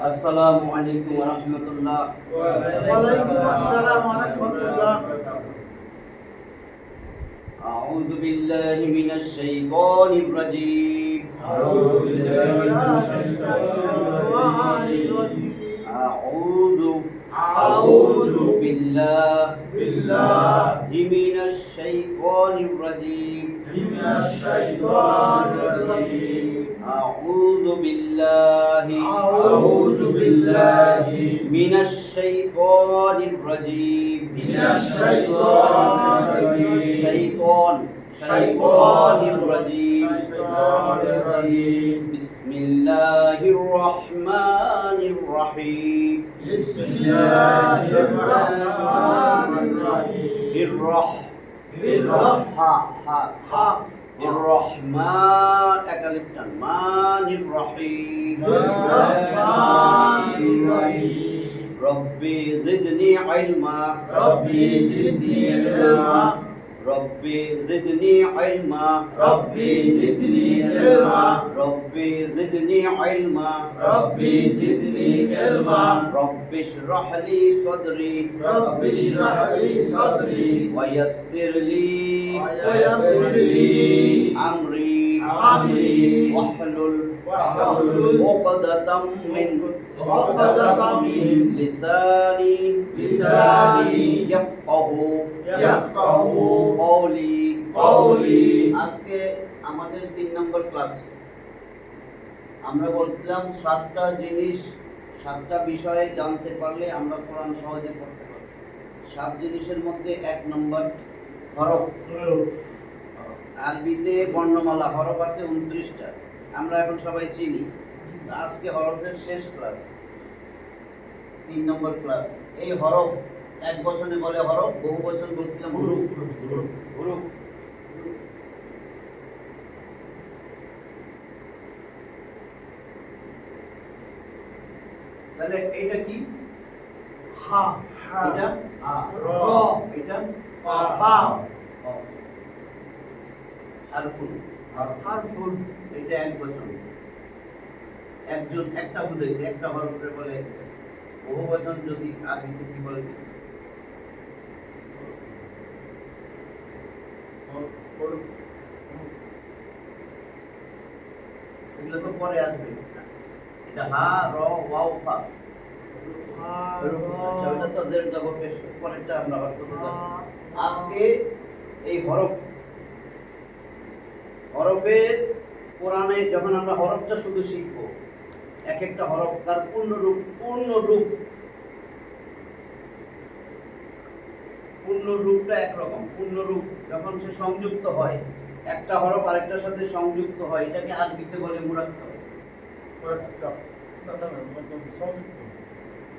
আসসালামু আলাইকুম ওয়া রাহমাতুল্লাহ। ওয়া আলাইকুম আসসালাম ওয়া রাহমাতুল্লাহ। আউযু বিল্লাহি মিনাশ শাইতানির রাজীম। আউযু বিল্লাহি মিনাশ শাইতানির রাজীম। আউযু বিল্লাহি মিনাশ শাইতানির রাজীম। মিনাশ শাইতানির রাজীম। আউযু বিল্লাহি মিনাশ শাইতানির রাজীম। মিনাশ শাইতানির রাজীম। শাইতানির রাজীম। শাইতানির রাজীম। বিসমিল্লাহির রহমানির রহিম। বিসমিল্লাহির রহমানির রহিম। হা الرحمن أكلف الرحمن الرحيم. الرحمن الرحيم. ربي زدني علما. ربي زدني علما. ربي زدني علما. ربي زدني علما. ربي زدني علما. ربي زدني علما. رب اشرح لي صدري. رب اشرح لي صدري. ويسر لي أمري. واحلل عقدة من لساني يفقه قولي. আজকে আমাদের 3 নম্বর ক্লাস। আমরা বলছিলাম 7টা জিনিস, 7টা বিষয়ে জানতে পারলে আমরা কোরআন সহজে পড়তে পারব। 7 জিনিসের মধ্যে 1 নম্বর হরফ। আরবিতে বর্ণমালা হরফ আছে 29টা, আমরা এখন সবাই চিনি। আজকে হরফের শেষ ক্লাস, 3 নম্বর ক্লাস। এই হরফ এক বচনে বলে হরফ, বহু বচন বলছিলাম হুরুফ। হুরুফ তাহলে এটা কি? হা এটা র এটা ফা হারফুন। হারফুন এটা এক বচন, একজন একটা বুঝাইতে একটা হরফে বলে। বহু বচন যদি আরবিতে কি বলে? এগুলো তো পরে আসবে। এটা হা র ওয়াও ফা। ওটা তো জের জবর পেশ, পরেরটা আমরা হরফ করতে যাব। আজকে এই হরফের কোরআনে যখন আমরা হরফটা শুধু শিখব, এক একটা হরফ তার পূর্ণ রূপটা একরকম। পূর্ণ রূপ যখন সে সংযুক্ত হয়, একটা হরফ আরেকটার সাথে সংযুক্ত হয়, এটাকে আরবিতে বলে মুরাক্কাব।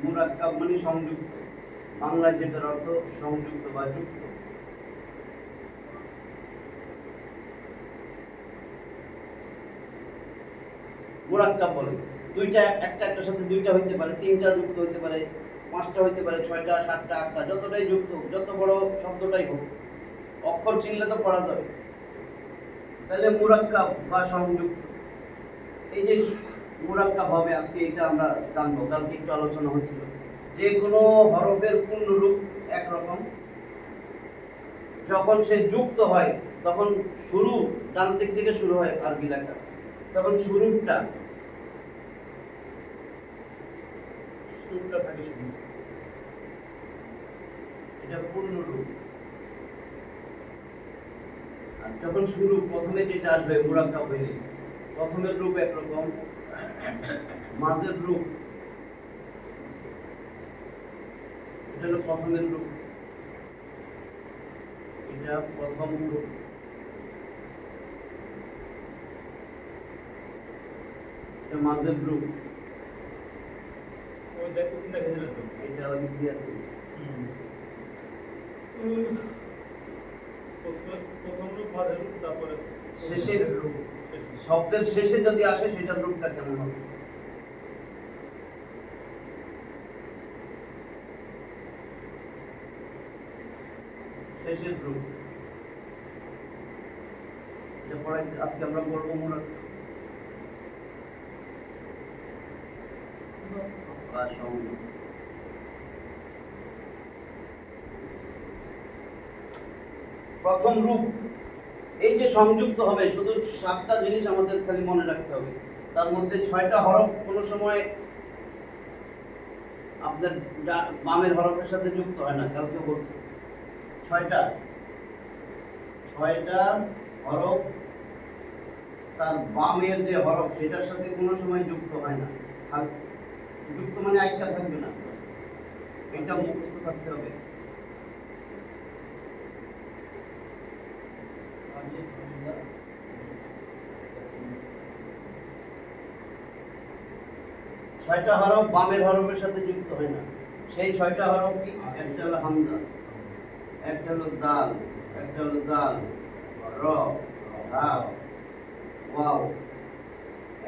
মুরাক্কাব মানে সংযুক্ত, বাংলায় যেটার অর্থ সংযুক্ত বা যুক্ত। মুরাক্কাব বলে দুইটা, একটার সাথে দুইটা হইতে পারে, 3টা যুক্ত হইতে পারে, 5টা হইতে পারে, 6টা 7টা 8টা, যতটাই যুক্ত, যত বড় শব্দটাই হোক, অক্ষর চিনলে তো পড়া যাবে। তাহলে মুরাক্কাব বা সংযুক্ত, এই যে মুরাক্কাব হবে আজকে, এটা আমরা জানবো। কালকে একটু আলোচনা হয়েছিল, যে কোনো হরফের পূর্ণ রূপ একরকম, যখন সে যুক্ত হয় তখন শুরু ডান দিক থেকে শুরু হয় আরবি লেখা, তখন শুরুটা থাকে শুরু, এটা পূর্ণ রূপ। আর যখন শুরু প্রথমে যেটা আসবে মুরাক্কাব হইলে, প্রথমের রূপ একরকম, মাঝের রূপ, এটা হলো প্রথমের রূপ, এটা প্রথম রূপ, এটা মাঝের রূপ, এটা ওদিক দিয়ে আছে। শেষের রূপ, শব্দের শেষে যদি আসে সেটার রূপটা কেমন হবে? শেষের রূপ, এটা পড়াই আজকে আমরা পড়বো মুরাক্কাব। বা সংযোগ। প্রথম রূপ, এই যে সংযুক্ত হবে, শুধু 7টা জিনিস আমাদের খালি মনে রাখতে হবে। তার মধ্যে 6টা হরফ কোনো সময় আপনার বামের হরফের সাথে যুক্ত হয় না। কালকে বলছি 6টা হরফ তার বামের যে হরফ সেটার সাথে কোনো সময় যুক্ত হয় না। যুক্ত মানে আটকা থাকবে না, এটা মুখস্থ থাকতে হবে। ছয়টা হরফ বামের হরফের সাথে যুক্ত হয় না। সেই 6টা হরফ কি? একটা হলো হামজা, একটা হলো দাল, একটা হলো জাল, র, ঝা, ওয়াও।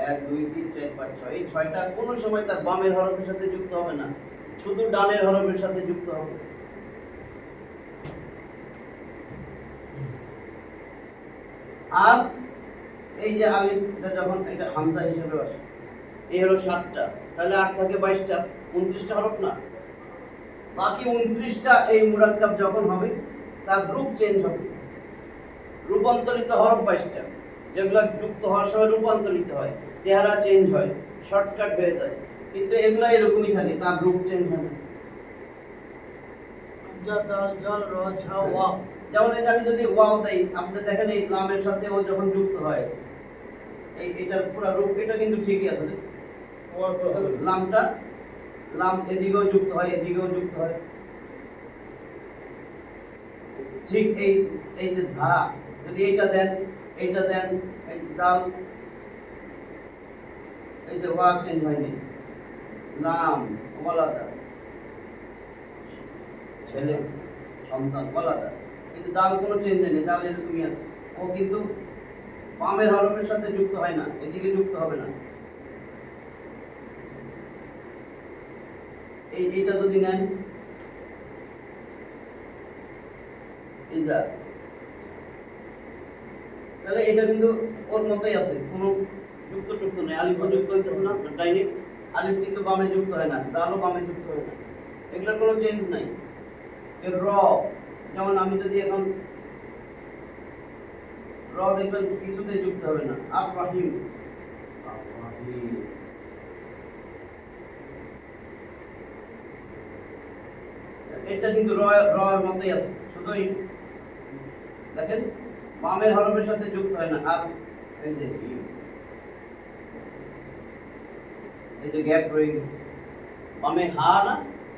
1 2 3 4 5 6, এই 6টা কোনো সময় তার বামের হরফের সাথে যুক্ত হবে না, শুধু ডানের হরফের সাথে যুক্ত হবে। আর এই যে আলিফটা যখন এটা হামজা হিসেবে আসে, এই হলো 7টা, তাহলে 8 থাকে 22টা, 29টা হরফ না? বাকি 29টা এই মুরাক্কাব যখন হবে তার রূপ চেঞ্জ হবে। রূপান্তরিত হরফ 22টা, যেগুলো যুক্ত হওয়ার সময় রূপান্তরিত হয়, চেহারা চেঞ্জ হয়, শর্টকাট হয়ে যায়, কিন্তু এগুলা এরকমই থাকে, তার রূপ চেঞ্জ হয় না। হামজা দাল জাল র ঝা ওয়া। যেমন এই যে আমি যদি ওয়াও দেই, আপনি দেখেন এই লামের সাথে ও যখন যুক্ত হয়, এটার পুরো রূপ এটা কিন্তু ঠিকই আছে, দেখছেন? লামটা, লাম এদিকেও যুক্ত হয়, এদিকেও যুক্ত হয়। ঠিক এই যে ঝা, যদি এইটা দেন, এইটা দেন, এই দাল, এই যে ওয়া চেঞ্জ হয়নি, নাম ওয়ালাদা, ছেলে সন্তান ওয়ালাদা, কিন্তু দাল কোনো চেঞ্জ হয়নি, দাল এরকমই আছে। ও কিন্তু বামের হরফের সাথে যুক্ত হয় না, এদিকে যুক্ত হবে না। এইটা যদি নেন ইজা, তাহলে এটা কিন্তু ওর মতোই আছে, কোনো যুক্ত নেই। আলিফও যুক্ত হইতেছে না, ডাইনে আলিফ কিন্তু বামে যুক্ত হয় না, দালও বামে যুক্ত হয় না, এগুলোর কোনো চেঞ্জ নাই। এর র, যেমন আমি যদি এখন র দেখবেন কিছুতেই যুক্ত হবে না। আর রাহিম, এটা কিন্তু র এর মতোই আছে, শুধু দেখেন বামের হরফের সাথে যুক্ত হয় না। আর এই যে গ্যাপ রয়ে গেছে, বামে হা না,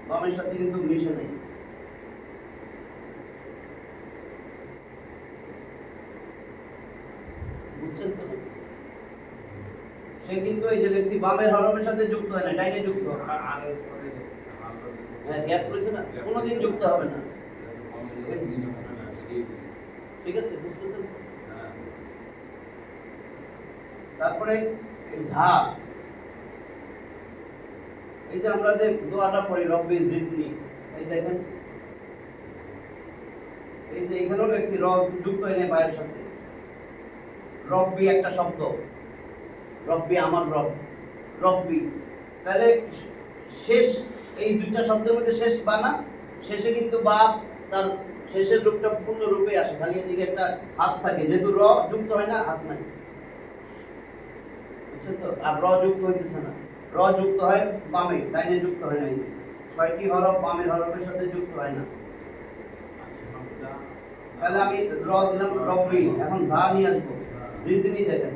বামের সাথে কিন্তু মিশে নাই। বুঝছেন তো? সে কিন্তু এই যে লেখছি বামের হরফের সাথে যুক্ত হয় না, ডাইনে যুক্ত হয়। হ্যাঁ, গ্যাপ রয়েছে না, কোনোদিন যুক্ত হবে না। ঠিক আছে, বুঝতেছেন? তারপরে এই ঝা, এই যে আমরা যে দোয়াটা পড়ি রব্বি জিদনি, এই দেখেন এই যে এখানেও লেখছি র যুক্ত হয় না বায়ের সাথে। রব্বি একটা শব্দ, রব্বি আমার রব, রব্বি, তাহলে শেষ এই দুইটা শব্দের মধ্যে শেষ বানা, শেষে কিন্তু বাপ তার শেষের রূপটা পূর্ণ রূপে আসে, খালি এদিকে একটা হাত থাকে, যেহেতু র যুক্ত হয় না, হাত নাই। বুঝছেন তো? আর র যুক্ত হইতেছে না, র যুক্ত হয় বামে, ডাইনে যুক্ত হয় না। 6টি হরফ বামের হরফের সাথে যুক্ত হয় না। তাহলে আমি র দিলাম রব্বি, এখন ঝা নিয়ে আসবো জিদনি, দেখেন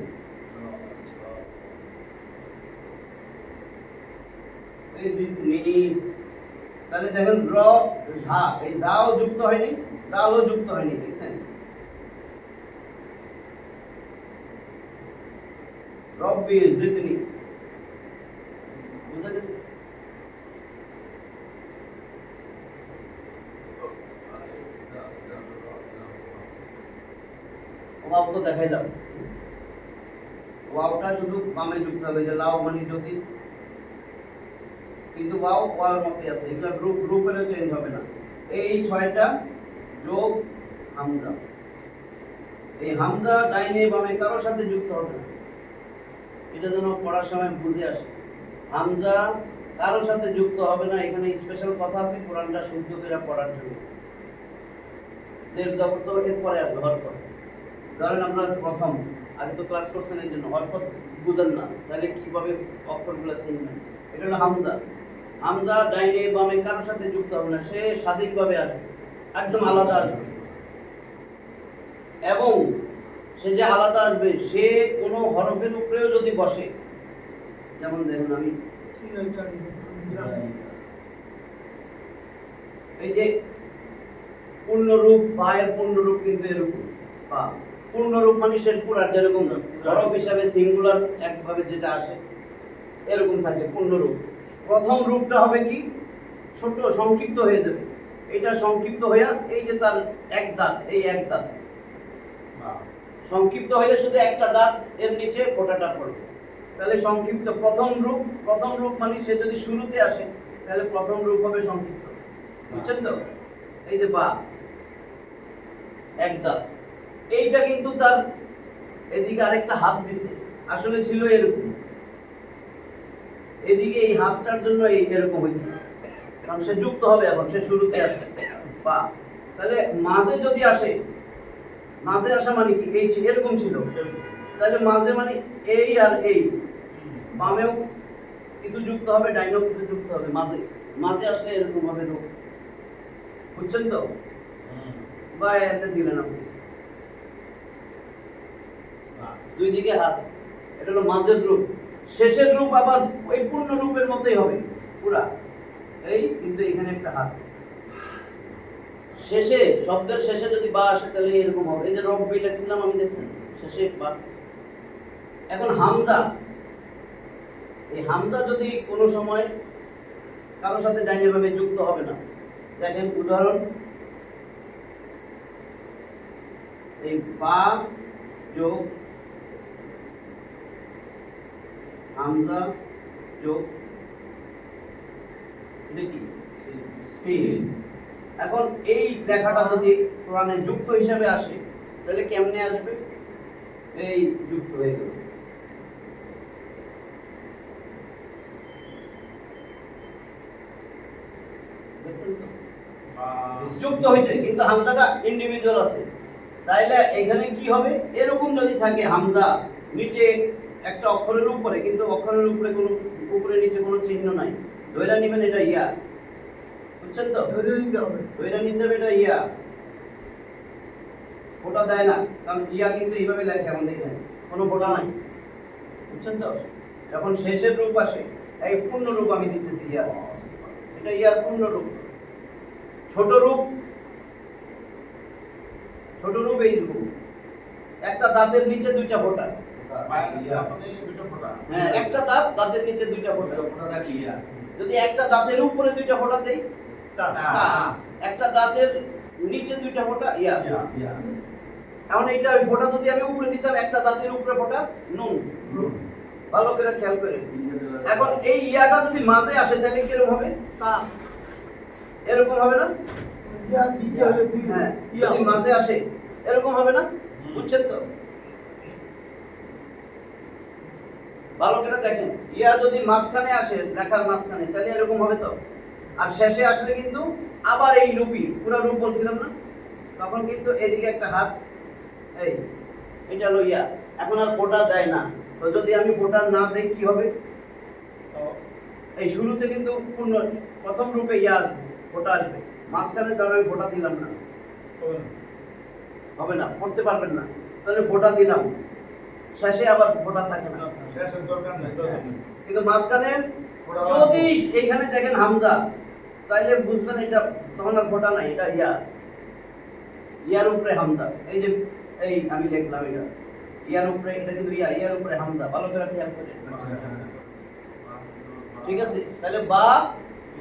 এই জিদনি, তাহলে দেখেন র ঝা, এই ঝাও যুক্ত হয়নি, দালও যুক্ত হয়নি, দেখছেন? রব্বি জিদনি, বুঝা গেছে? ওয়াও তো দেখাইলাম, ওয়াওটা শুধু বামে যুক্ত হবে, যে লাউ মানে যদি, কিন্তু ওয়াও ওয়াওর মতই আছে, এগুলা গ্রুপেরও চেঞ্জ হবে না। এই 6টা যোগ হামজা, এই হামজা ডাইনে বামে কারোর সাথে যুক্ত হবে না, এটা যেন পড়ার সময় বুঝে আসে। হামজা কারোর সাথে যুক্ত হবে না। এখানে স্পেশাল কথা আছে কোরআনটা শুদ্ধ করে পড়ার জন্য। জের জবর তো এরপরে আসবে হরকত। ধরেন আপনার প্রথম আগে তো ক্লাস করছেন এই জন্য হরকত বুঝেন না, তাহলে কিভাবে অক্ষরগুলো চিনবেন? এটা হলো হামজা। হামজা ডাইনে বামে কারোর সাথে যুক্ত হবে না, সে স্বাধীনভাবে আসবে, একদম আলাদা আসবে। এবং সে যে আলাদা আসবে সে কোনো হরফের উপরেও যদি বসে, যেমন দেখুন আমি ঠিক আছে এই যে পূর্ণরূপ বা এর পূর্ণরূপ কিন্তু এরকম বা পূর্ণরূপ মানে সে পুরা যেরকম হরফ হিসাবে সিঙ্গুলার একভাবে যেটা আসে এরকম থাকে পূর্ণরূপ। প্রথম রূপটা হবে কি ছোট সংক্ষিপ্ত হয়ে যাবে, এটা সংক্ষিপ্ত হইয়া এই যে তার এক দাঁত, এই এক দাঁত সংক্ষিপ্ত হইলে শুধু একটা দাঁত এর নিচে ফোঁটাটা পড়বে, তাহলে সংক্ষিপ্ত প্রথম রূপ। প্রথম রূপ মানে সে যদি শুরুতে আসে তাহলে প্রথম রূপ হবে সংক্ষিপ্ত, বুঝছেন তো? এই যে বা এক দাঁত, এইটা কিন্তু তার এদিকে আরেকটা হাত দিছে, আসলে ছিল এরকম, এদিকে এই হাতটার জন্য এই এরকম হয়েছে, কারণ সে যুক্ত হবে এখন, সে শুরুতে আসে বা। তাহলে মাঝে যদি আসে, মাঝে আসা মানে কি এই এরকম ছিল, তাহলে মাঝে মানে এই আর এই, বামেও কিছু যুক্ত হবে ডাইনেও কিছু যুক্ত হবে, মাঝে মাঝে আসলে এরকম হবে রূপ, বুঝছেন তো? বা এমনি দিলেন আপনি দুই দিকে হাত, এটা হলো মাঝের রূপ। শেষের রূপ আবার ওই পূর্ণ রূপের মতোই হবে পুরা, এই কিন্তু এখানে একটা হাত। শেষে শব্দের শেষে যদি বা আসে তাহলে এরকম হবে, এই যে রব্বি লিখছিলাম আমি, দেখছেন শেষে বা। এখন হামজা, এই হামজা যদি কোনো সময় কারোর সাথে ডাইনে ভাবে যুক্ত হবে না, দেখেন উদাহরণ, এই বা যোগ হামজা যোগ এটা কি সিন। এখন এই লেখাটা যদি কোরআনে যুক্ত হিসাবে আসে তাহলে কেমনে আসবে? এই যুক্ত হয়ে গেল, দেখছেন তো? যুক্ত হয়েছে কিন্তু হামজাটা ইন্ডিভিজুয়াল আছে, তাইলে এখানে কি হবে? এরকম যদি থাকে হামজা নিচে একটা অক্ষরের উপরে, কিন্তু অক্ষরের উপরে কোনো উপরে নিচে কোনো চিহ্ন নাই, ধরে নেবেন এটা ইয়া, বুঝছেন তো? ধরে নিতে হবে, ধরে নিতে হবে এটা ইয়া, ফোঁটা দেয় না, কারণ ইয়া কিন্তু এইভাবে লেখে, এখন দেখেন কোনো ফোঁটা নাই, বুঝছেন তো? যখন শেষের রূপ আসে, এই পূর্ণ রূপ আমি দিতেছি ইয়া, এটা ইয়ার পূর্ণ রূপ। ছোট রূপ, ছোট রূপ এই রূপ, একটা দাঁতের নিচে দুইটা ফোঁটা, হ্যাঁ একটা দাঁত, দাঁতের নিচে দুইটা ফোঁটা। যদি একটা দাঁতের উপরে দুইটা ফোঁটা দেই, একটা দাঁতের নিচে দুইটা ফোঁটা ইয়া। এখন এইটা ওই ফোঁটা যদি আমি উপরে দিতাম, একটা দাঁতের উপরে ফোঁটা নুন, ভালো করে খেয়াল করে। এখন এই ইয়াটা যদি মাঝে আসে তাহলে কিরকম হবে? তা এরকম হবে না? ইয়া নিচে হলে দুই, হ্যাঁ ইয়া যদি মাঝে আসে এরকম হবে না, বুঝছেন তো? ভালো করে দেখেন, ইয়া যদি মাঝখানে আসে, লেখার মাঝখানে, তাহলে এরকম হবে তো। আর শেষে আসলে কিন্তু আবার এই রূপই, পুরো রূপ বলছিলাম না, তখন কিন্তু এদিকে একটা হাত, এই এটা হলো ইয়া। এখন আর ফোঁটা দেয় না, তো যদি আমি ফোঁটা না দেই কি হবে? এই শুরুতে কিন্তু পূর্ণ প্রথম রূপে ইয়া ফোঁটা আসবে, মাঝখানে ধরো আমি ফোঁটা দিলাম না, হবে না, পড়তে পারবেন না। তাহলে ফোঁটা দিলাম, শেষে আবার ফোঁটা থাকে না, কিন্তু মাঝখানে যদি এইখানে দেখেন হামজা, তাইলে বুঝবেন এটা তখন আর ফোঁটা নাই, এটা ইয়া, ইয়ার উপরে হামজা। এই যে এই আমি লিখলাম এটা ইয়ার উপরে, এটা কিন্তু ইয়া, ইয়ার উপরে হামজা, ভালো করে খেয়াল করে, ঠিক আছে? তাহলে বা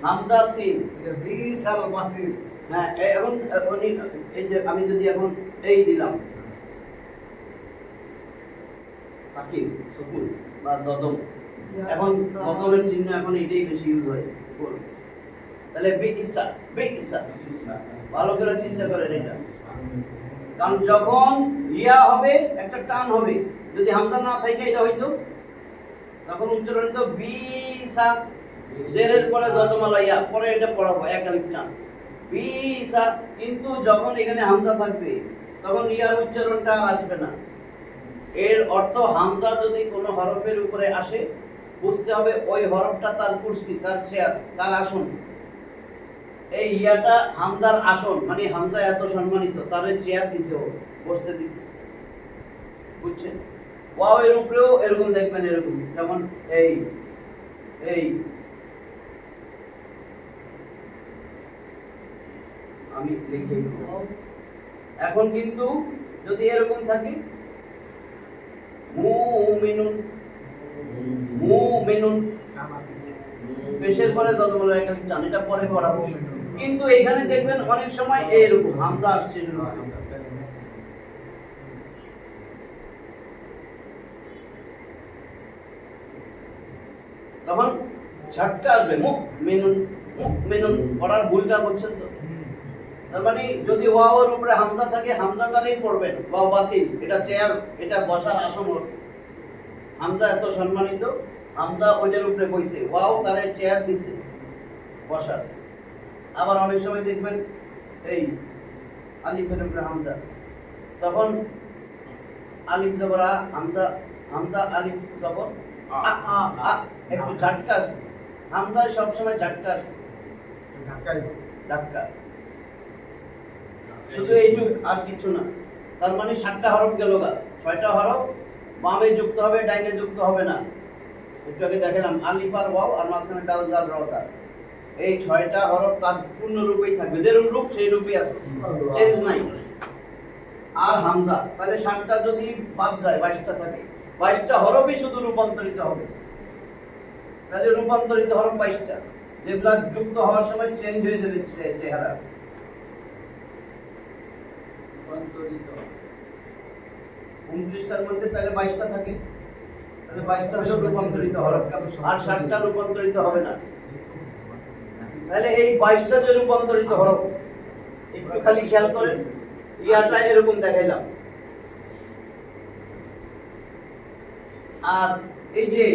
হামজা সিন, বিশাল মাসির হ্যাঁ। এখন এই যে আমি যদি এখন এই দিলাম সাকিন সুকুন বা জজম, এখন জজমের চিহ্ন এখন এটাই বেশি ইউজ হয়, তাহলে বি ইসা, বি ইসা, ভালো করে চিন্তা করেন এটা, কারণ যখন ইয়া হবে একটা টান হবে, যদি হামজা না থাকে এটা হইতো তখন উচ্চারণ হতো বিসা, জেরের পরে যজমালা ইয়া, পরে এটা পড়াবো এক আলিফ টান বিসা। কিন্তু যখন এখানে হামজা থাকবে তখন ইয়ার উচ্চারণটা আর আসবে না। এর অর্থ হামজা যদি কোনো হরফের উপরে আসে বুঝতে হবে ওই হরফটা তার কুরসি, তার চেয়ার, তার আসন। এই ইয়াটা হামজার আসন, মানে হামজা এত সম্মানিত, তার চেয়ার দিছে, ও বসতে দিছে, বুঝছেন? ওয়াও এর উপরেও এরকম দেখবেন, এরকম যেমন এই এই আমি লিখে এখন কিন্তু যদি এরকম থাকে মুমিনুন, মুমিনুন পেশের পরে যজমালা এক আলিফ টান, এটা পরে পড়াবো। কিন্তু এখানে দেখবেন অনেক সময় এরকম হামজা আসছে এরকম। তখন ঝটকা আসবে মুমিনুন, মুমিনুন পড়ার ভুলটা করছেন তো। তার মানে যদি ওয়াওর উপরে হামজা থাকে হামজাটারই পড়বেন, ওয়াও বাতিল, এটা চেয়ার, এটা বসার আসন। হামজা এত সম্মানিত, হামজা ওইটার উপরে বইছে, ওয়াও তারে চেয়ার দিছে বসার। আবার অনেক সময় দেখবেন এই আলিফের উপরে হামজা, তখন আলিফ জবর আ, হামজা, হামজা আলিফ জবর আ, আ, একটু ঝটকা। হামজায় সবসময় ঝটকা, ধাক্কা, শুধু এইটুক আর কিছু না। তার মানে 7টা হরফ গেল গা, 6টা হরফ বামে যুক্ত হবে, ডাইনে যুক্ত হবে না। একটু আগে দেখালাম আলিফ আর ওয়াও আর মাঝখানে দাল জাল রসা, এই 6টা হরফ তার পূর্ণ রূপেই থাকবে, যেরকম রূপ সেই রূপই আছে, চেঞ্জ নাই। আর হামজা, তাহলে 7টা যদি বাদ যায় 22টা থাকে, 22টা হরফই শুধু রূপান্তরিত হবে। তাহলে রূপান্তরিত হরফ 22টা, যেগুলা যুক্ত হওয়ার সময় চেঞ্জ হয়ে যাবে চেহারা। 29টার মধ্যে তাহলে 22টা থাকে, তাহলে 22টা হলো রূপান্তরিত হরফ, আর 7টা রূপান্তরিত হবে না। তাহলে এই 22টা যে রূপান্তরিত হরফ, একটু খালি খেয়াল করেন, ইয়াটা এরকম দেখাইলাম। আর এই যে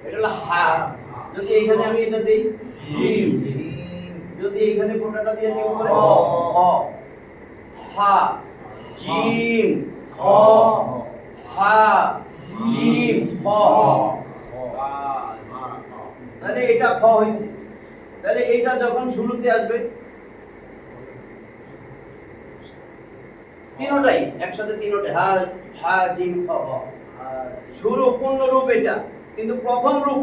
এটা হলো হা, যদি এখানে আমি এটা দেই জিম, যদি এখানে ফোঁটাটা দিয়ে দিই উপরে হ, হা জিম খ, হা জিম খ, তাহলে এটা খ হইছে। তাহলে এটা যখন শুরুতে আসবে তিনটাই একসাথে, তিনটে হা, হা জিম খ, শুরু পূর্ণ রূপ এটা। কিন্তু প্রথম রূপ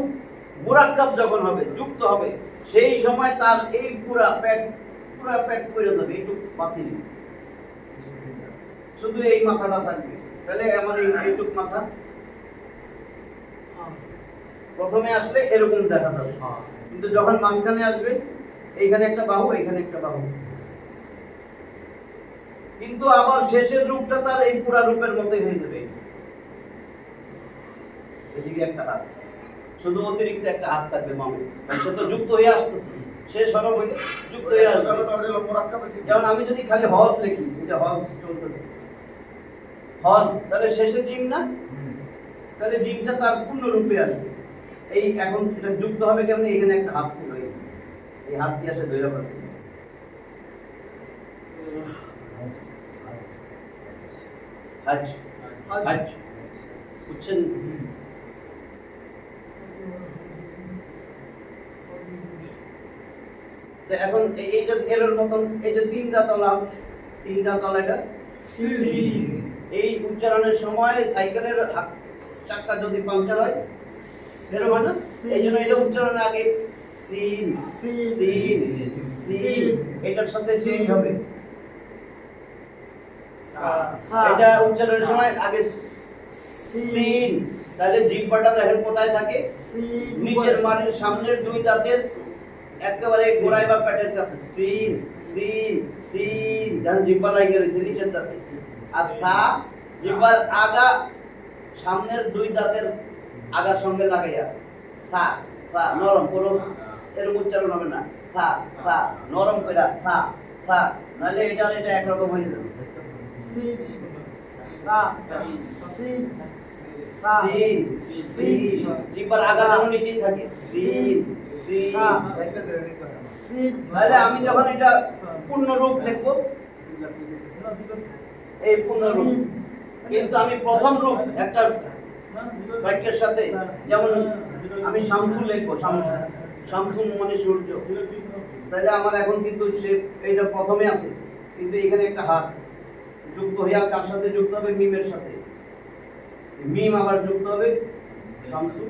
মুরাক্কাব যখন হবে, যুক্ত হবে, সেই সময় তার এই পুরা পেট করে যাবে, এইটুকু বাতিল, শুধু এই মাথাটা থাকবে। তাহলে আমার এইটুক মাথা প্রথমে আসলে এরকম দেখা যাবে, কিন্তু যখন মাঝখানে আসবে এইখানে একটা বাহু, এইখানে একটা বাহু, কিন্তু আবার শেষের রূপটা তার এই পুরা রূপের মতোই হয়ে যাবে। এদিকে একটা হাত, শুধু অতিরিক্ত একটা হাত থাকবে মামু, সে তো যুক্ত হয়ে আসতেছে, শেষ হরফ হইলে যুক্ত হয়ে আসবে। যেমন আমি যদি খালি হজ লিখি, এই যে হজ চলতেছে, হজ, তাহলে শেষে জিম না, তাহলে জিমটা তার পূর্ণ রূপে আসবে। এই এখন এটা যুক্ত হবে কেমন, এখানে একটা হাত ছিল, এই হাত দিয়ে আসে ধরে পাচ্ছে। হজ, হজ বুঝছেন? এখন এই যে এর মতন, এই যে তিন দাঁতলা এটা এই উচ্চারণের সময় সাইকেলের চাক্কা যদি পাংচার হয় এরকম হয় না, এই জন্য এটা উচ্চারণের আগে সিন সিন সিন, এটার সাথে চেঞ্জ হবে। এটা উচ্চারণের সময় আগে সিন, তাহলে জিহ্বাটা দেখেন কোথায় থাকে, নিচের মানের সামনের দুই দাঁতের একেবারে গোড়ায় বা পেটের কাছে, সিন সিন সিন, ধান জিহ্বা লাগিয়ে রয়েছে নিচের দাঁতে। আর সা, জিহ্বার আগা সামনের দুই দাঁতের আগার সঙ্গে লাগাইয়া, সা সা নরম পুরো এরকম উচ্চারণ হবে না, সা সা নরম করে সা সা, নাহলে এটা একরকম হয়ে যাবে। সিন সিন জিব্বার আগা যেন নিচেই থাকে সিন সিন সিন তাহলে আমি যখন এটা পূর্ণ রূপ লিখব এই পূর্ণ রূপ কিন্তু আমি প্রথম রূপ একটা বাক্যের সাথে যেমন আমি শামসু লিখবো শামসু শামসু মানে সূর্য তাহলে আমার এখন কিন্তু সে এইটা প্রথমে আছে কিন্তু এখানে একটা হাত যুক্ত হয়ে আর কার সাথে যুক্ত হবে মিমের সাথে মিম আবার যুক্ত হবে শামসু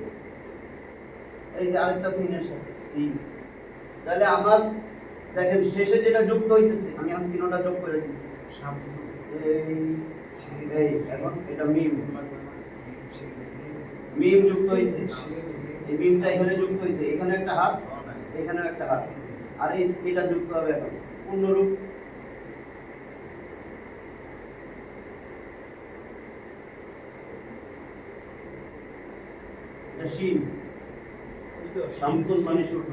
এই যে আরেকটা সিনের সাথে সিন তাহলে আমার দেখেন শেষে যেটা যুক্ত হইতেছে আমি এখন তিনটা যোগ করে দিতেছি শামসু এই এই এখন এটা মিম মিম যুক্ত হয়েছে এই মিমটা এখানে যুক্ত হয়েছে এখানে একটা হাত এখানেও একটা হাত আর এই এটা যুক্ত হবে এখন পূর্ণরূপ এটা শিন শামসুল মানে সূর্য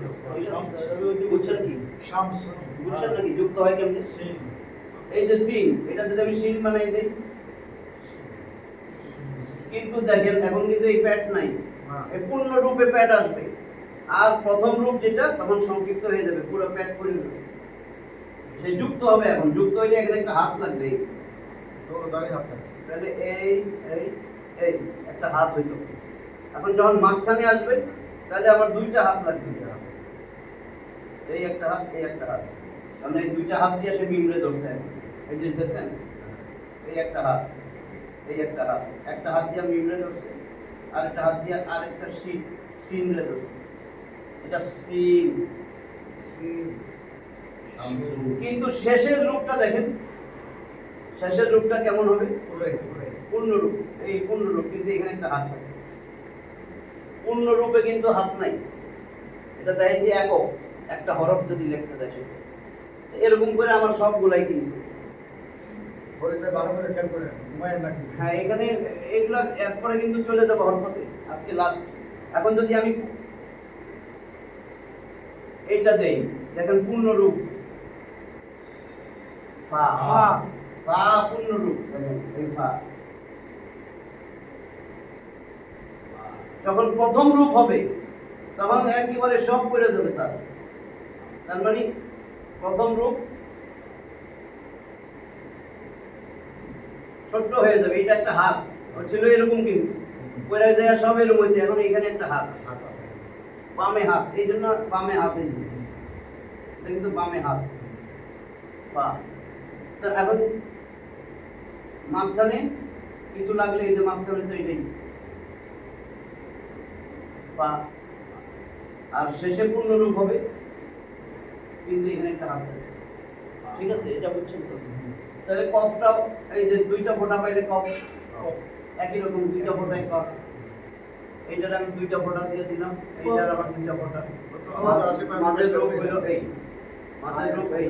বুঝছেন কি শামসু বুঝছেন নাকি যুক্ত হয় কেমনে এই যে সিন এটা যদি আমি সিন বানাই দেই কিন্তু দেখেন এখন কিন্তু এই প্যাড নাই এই পূর্ণ রূপে প্যাড আসবে আর প্রথম রূপ যেটা তখন সংক্ষিপ্ত হয়ে যাবে পুরো প্যাড পড়ে যাবে সে যুক্ত হবে এখন যুক্ত হইলে এখানে একটা হাত লাগবে তাহলে এই এই এই একটা হাত হইতো এখন যখন মাঝখানে আসবে তাহলে আবার দুইটা হাত লাগবে এই একটা হাত এই একটা হাত কারণ এই দুইটা হাত দিয়ে সে মিমরে ধরছে এখন। এই যে দেখছেন এই একটা হাত এই একটা হাত দিয়ে মিমরে ধরছে আর একটা হাত দিয়ে আরেকটা সিনরে ধরছে এটা সিন সিন কিন্তু শেষের রূপটা দেখেন শেষের রূপটা কেমন হবে পূর্ণ রূপ এই পূর্ণ রূপ কিন্তু এখানে একটা হাত থাকে পূর্ণ রূপে কিন্তু হাত নাই এটা দেখাইছি একক একটা হরফ যদি লিখতে দেয় সেটা। এরকম করে আমার সবগুলাই কিন্তু হ্যাঁ এখানে এগুলা এরপরে কিন্তু চলে যাবো হরকতে আজকে লাস্ট এখন যদি আমি এইটা দেই দেখেন পূর্ণ রূপ ফা ফা। ফা পূর্ণ রূপ দেখেন এই ফা যখন প্রথম রূপ হবে তখন একেবারে সব পড়ে যাবে তার মানে প্রথম রূপ ছোট্ট হয়ে যাবে এটা একটা হাত ছিল এরকম কিন্তু পড়ে যায় সব এরকম হয়েছে এখন এখানে একটা হাত বামে হাত এই জন্য বামে হাত এই যে। এটা কিন্তু বামে হাত পা তো এখন মাঝখানে কিছু লাগলে এই যে মাঝখানে তো এটাই পা আর শেষে পূর্ণরূপ হবে কিন্তু এখানে একটা হাত থাকবে ঠিক আছে এটা বুঝছেন তো তাহলে কফটাও এই যে দুইটা ফোঁটা পাইলে কফ একই রকম দুইটা ফোঁটায় কফ এইটার আমি দুইটা ফোঁটা দিয়ে দিলাম এইটার আবার দুইটা ফোঁটা মাঝের রূপ হইল এই মাঝের রূপ এই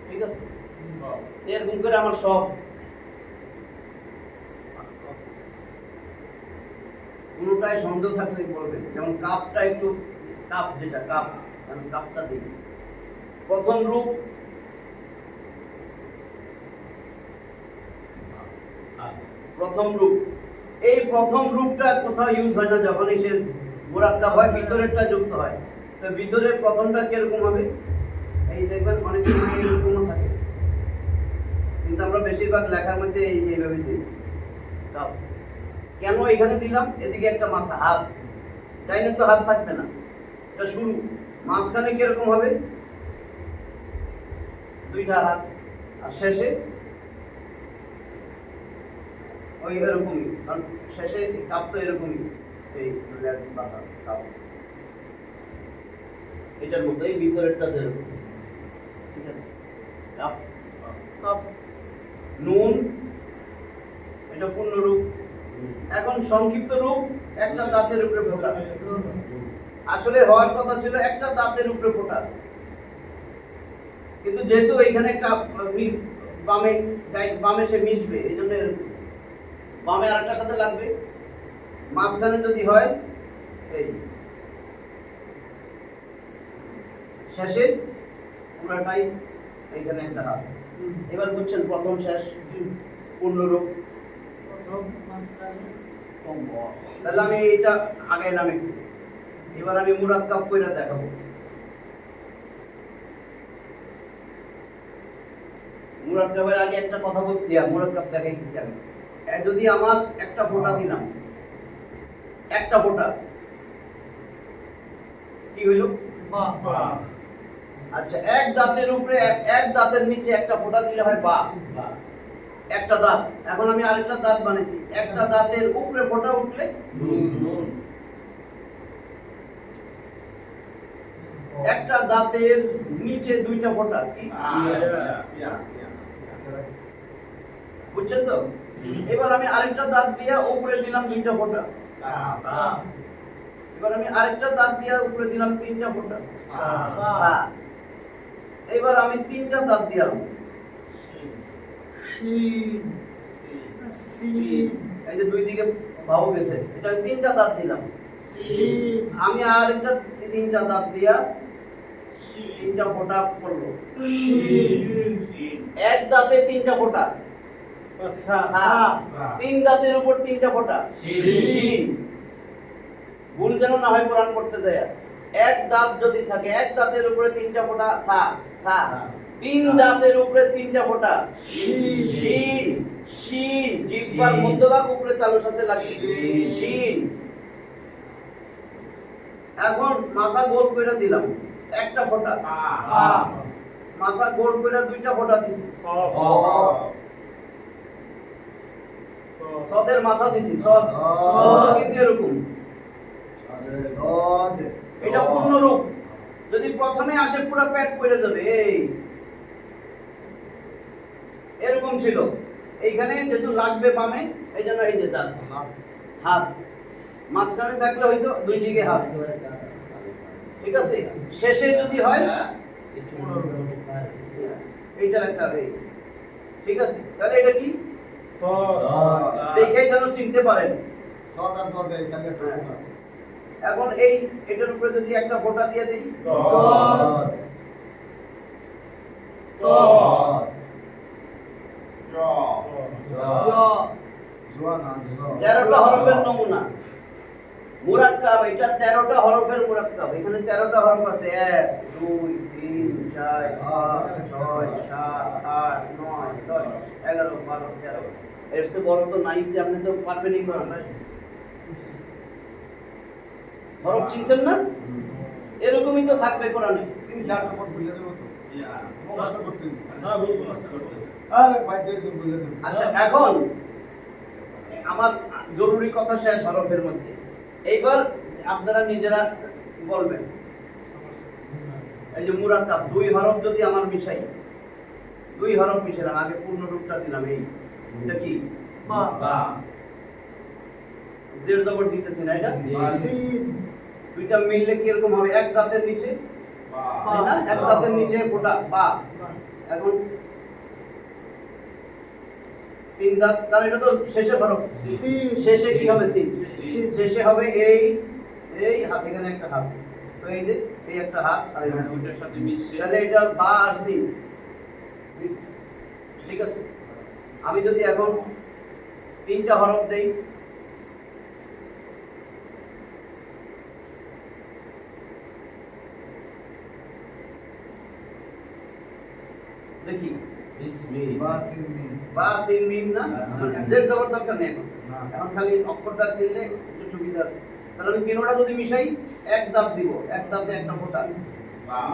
ঠিক আছে এরকম করে আমার সব কোনোটাই সন্দেহ থাকলে বলবেন যেমন কাপটা একটু কাপ যেটা কাপ আমি কাপটা দিই প্রথম রূপ এই প্রথম রূপটা কোথাও ইউজ হয় না যখন এসে মুরাক্কাব হয় ভিতরেরটা যুক্ত হয় তো ভিতরের প্রথমটা কিরকম হবে এই দেখবেন অনেক সময় এরকমও থাকে কিন্তু আমরা বেশিরভাগ লেখার মধ্যে এইভাবে দিই কাপ কেন এখানে দিলাম এদিকে একটা মাথা হাত চাইলে তো হাত থাকবে না এটা শুরু মাঝখানে কিরকম হবে দুইটা হাত আর শেষে ওই এরকমই কারণ শেষে কাপ তো এরকমই এই বাঁধা কাপ এটার মতো এই ভিতরেরটা যেরকম ঠিক আছে কাপ কাপ নুন এটা পূর্ণ রূপ এখন সংক্ষিপ্ত রূপ একটা দাঁতের উপরে ফোঁটা আসলে হওয়ার কথা ছিল একটা দাঁতের উপরে ফোঁটা কিন্তু যেহেতু এখানে একটা বামে সে মিশবে এই জন্য বামে আরেকটার সাথে লাগবে মাঝখানে যদি হয় এই শেষে পুরাটাই এইখানে একটা হাত এবার বুঝছেন প্রথম শেষ পূর্ণরূপ। প্রথম মাঝখানে তাহলে আমি এটা আগাইলাম একটু। এবার আমি মুরাক্কাব কইরা দেখাবো। মুরাক্কাবের আগে একটা কথা বলতে দিয়া মুরাক্কাব দেখাইতেছি আমি। যদি আমার একটা ফোঁটা দিলাম, একটা ফোঁটা কি হইল? বা আচ্ছা, এক দাঁতের উপরে এক দাঁতের নিচে একটা ফোঁটা দিলে হয় বা। একটা দাঁত, এখন আমি আরেকটা দাঁত বানাইছি, একটা দাঁতের উপরে ফোঁটা উঠলে নুন। একটা দাঁতের নিচে দুইটা ফোঁটা কি? বুঝছেন তো? এবার আমি আরেকটা দাঁত দিয়ে উপরে দিলাম দুইটা ফোঁটা। এবার আমি আরেকটা দাঁত দিয়ে উপরে দিলাম তিনটা ফোঁটা। এবার আমি তিনটা দাঁত দিলাম। শিন সিন এই যে দুই দিকে বাহু গেছে, এটা তিনটা দাঁত দিলাম। সিন আমি আরেকটা তিনটা দাঁত দিয়া তিনটা ফোঁটা পড়লো। এক দাঁতে তিনটা ফোঁটা, তিন দাঁতের উপর তিনটা ফোঁটা। শিন। ভুল যেন না হয় কোরআন পড়তে যায়। এক দাঁত যদি থাকে, এক দাঁতের উপরে তিনটা ফোঁটা সা সা, তিন দাঁতের উপরে তিনটা ফোঁটা শিন। শিন জিহ্বার মধ্যভাগ উপরে তালুর সাথে লাগে শিন। এখন মাথা গোল করে দিলাম একটা ফোঁটা। মাথা গোল করে দুইটা ফোঁটা দিছি। সদের মাথা দিছি, সদ সদ কিন্তু এরকম। এটা পূর্ণরূপ। যদি প্রথমে আসে পুরো পেট পড়ে যাবে। এই এরকম ছিল, এইখানে যেহেতু লাগবে বামে, এই জন্য এই যে দাঁত হাত মাঝখানে থাকলে হয়তো দুই দিকে হাত, ঠিক আছে। শেষে যদি হয় এইটার একটা এই, ঠিক আছে। তাহলে এটা কি? দেখেই যেন চিনতে পারেন। এখন এই এটার উপরে যদি একটা ফোঁটা দিয়ে দেই, তেরোটা হরফের নমুনা মুরাক্কাব। এটা 13টা হরফের মুরাক্কাব। এখানে 13টা হরফ আছে। 1 2 3 4 5 6 7 8 9 10 11 12 13। এর চেয়ে বড় তো নাই, যে আপনি তো পারবেনই করার। হরফ চিনছেন না? এরকমই তো থাকবে কোরআনে। আচ্ছা, এখন আমার জরুরি কথা শেষ হরফের মধ্যে। এইবার আপনারা নিজেরা বলবেন। এই যে মুরাক্কাব, দুই হরফ যদি আমার মিশাই, দুই হরফ মিশালাম, আগে পূর্ণ রূপটা দিলাম। এই এটা কি? বা। জের জবর দিতেছি না, এটা সিন দুইটা মিললে কি এরকম হবে? এক দাঁতের নিচে, তাই না? এক দাঁতের নিচে ফোঁটা বা। এখন তিন দাঁত, তাহলে এটা তো শেষে হরফ। শেষে কি হবে? সিন। শেষে হবে এই এই হাত, এখানে একটা হাত, তো এই যে এই একটা হাত আর এখানে দুইটার সাথে মিশে, তাহলে এটা বা আর সিন, ঠিক আছে। আমি যদি এখন তিনটা হরফ দেই, দেখি বা সিন মিম না, জের জবর দরকার নেই এখন। এখন খালি অক্ষরটা চিনলে একটু সুবিধা আছে। তাহলে আমি তিনটা যদি মিশাই, এক দাঁত দিব, এক দাঁতে একটা ফোঁটা।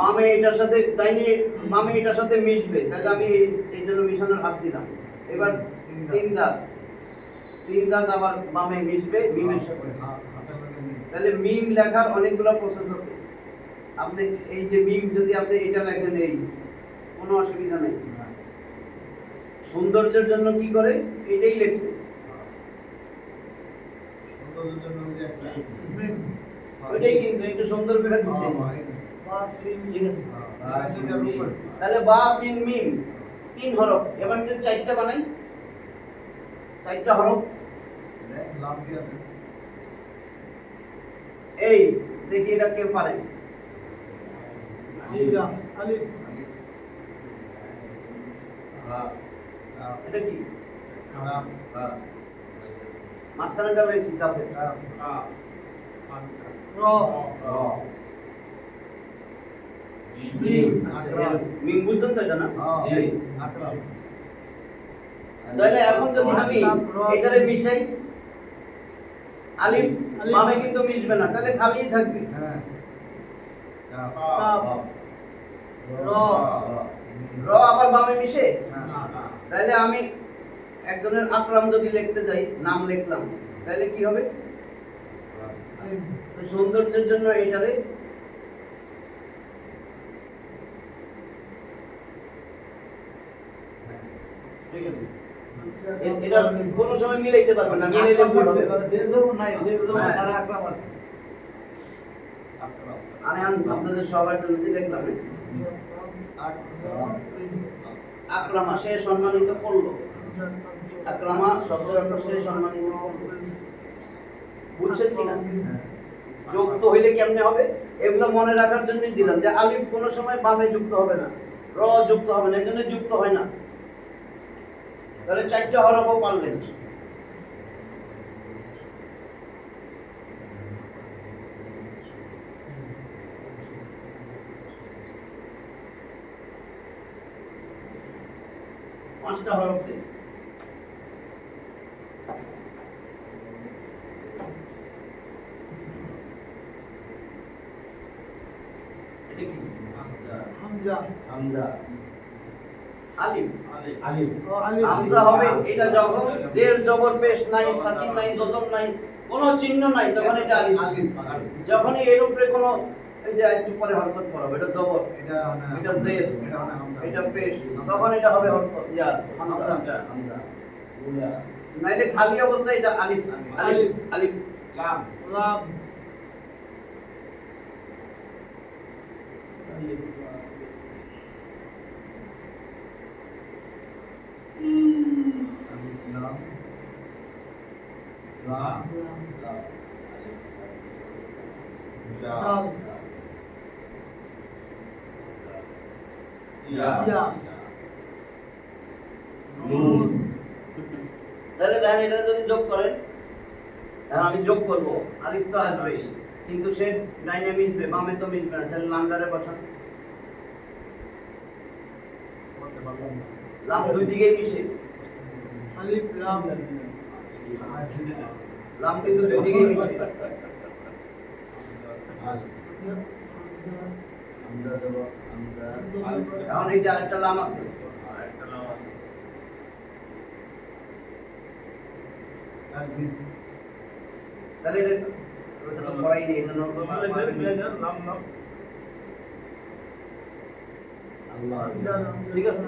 মামে এটার সাথে ডাইনে, মামে এটার সাথে মিশবে, তাহলে আমি এই জন্য মিশানোর হাত দিলাম। এবার তিন দাঁত, তিন দাঁত আবার বামে মিশবে মিমের সাথে। তাহলে মিম লেখার অনেকগুলো প্রসেস আছে। আপনি এই যে মিম যদি আপনি এটা লেখেন, এই কোনো অসুবিধা নেই। সৌন্দর্যের জন্য কি করে এটাই লেখছে। ওইটাই কিন্তু একটু সুন্দর করে দিছে। তাহলে বা সিন মিম তিন হরফ। এবার যদি চারটা বানাই, চারটা হরফ। এই দেখি এটা কে পারে? এটা কি? মাঝখানেটা লেখছি কাফে। র মিম বুঝছেন তো এটা না? জি। তাহলে এখন যদি আমি এটারে মিশাই, আলিফ বামে কিন্তু মিশবে না, তাহলে খালিই থাকবে। কাপ র র আবার বামে মিশে, তাহলে আমি একজনের আকরাম যদি লিখতে যাই, নাম লিখলাম, তাহলে কি হবে? মিম তো সৌন্দর্যের জন্য এটারে ঠিক আছে, এটা কোনো সময় মিলাইতে পারবে না, মিলাইলে ভুল হবে। আমি আপনাদের সবার জন্য যে লিখলাম, আকরামা সে সম্মানিত করলো, আকরামা শব্দের অর্থ সে সম্মানিত করলো। বুঝছেন কিনা? যুক্ত হইলে কেমনে হবে এগুলো মনে রাখার জন্যই দিলাম, যে আলিফ কোনো সময় বামে যুক্ত হবে না, র যুক্ত হবে না, এজন্য যুক্ত হয় না। তাহলে 4টা হরফও পারলেন। পাঁচটা হরফ দেন। এটা কি? হামজা আলিফ। ও আলিফ হামজা হবে এটা যখন জের জবর পেশ নাই, সাকিন নাই, জজম নাই, কোনো চিহ্ন নাই, তখন এটা আলিফ। যখনই এর উপরে কোনো এই যে একটু পরে হরকত পড়াবে, এটা জবর, এটা জের, এটা পেশ, তখন এটা হবে হরকত ইয়া হামজা। নাইলে খালি অবস্থায় এটা আলিফ। আলিফ লাম জাল ইয়া নুন তাহলে দেখেন এটা যদি যোগ করেন, এখন আমি যোগ করব, আলিফ তো আসবে কিন্তু সে ডাইনে মিশবে, বামে তো মিশবে না, তাহলে লামদারে বসান। লাম দুই দিকে মিশে, আলিফ লাম লাম কিন্তু দুই দিকে মিশে। এখন এই যে আরেকটা লাম আছে, তাহলে এটা ওটা তো পড়াই নেই, এটা নোট ঠিক আছে।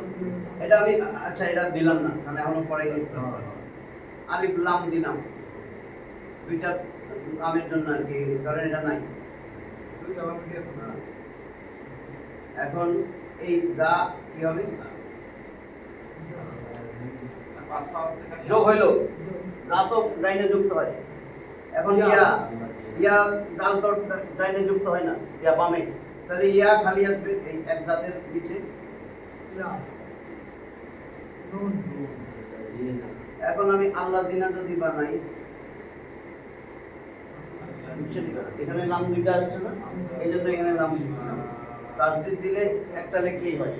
এটা আমি আচ্ছা এটা দিলাম না, মানে এখনো পড়াই নেই। আলিফ লাম দিলাম, দুইটা আমের জন্য আর কি, ধরেন এটা নাই। এখন এই যা কি হবে? যোগ হইলো, যা তো ডাইনে যুক্ত হয়। এখন ইয়া ইয়া জাল তো ডাইনে যুক্ত হয় না, ইয়া বামে, তাহলে ইয়া খালি আসবে এই এক জাতের নিচে। ইয়া নুন এখন আমি আল্লাহ জিনা যদি বানাই, বুঝছেন কি? এখানে লাম দুইটা আসছে না, এই জন্য এখানে লাম দিচ্ছিলাম। তাসদিদ দিলে একটা লিখলেই হয়,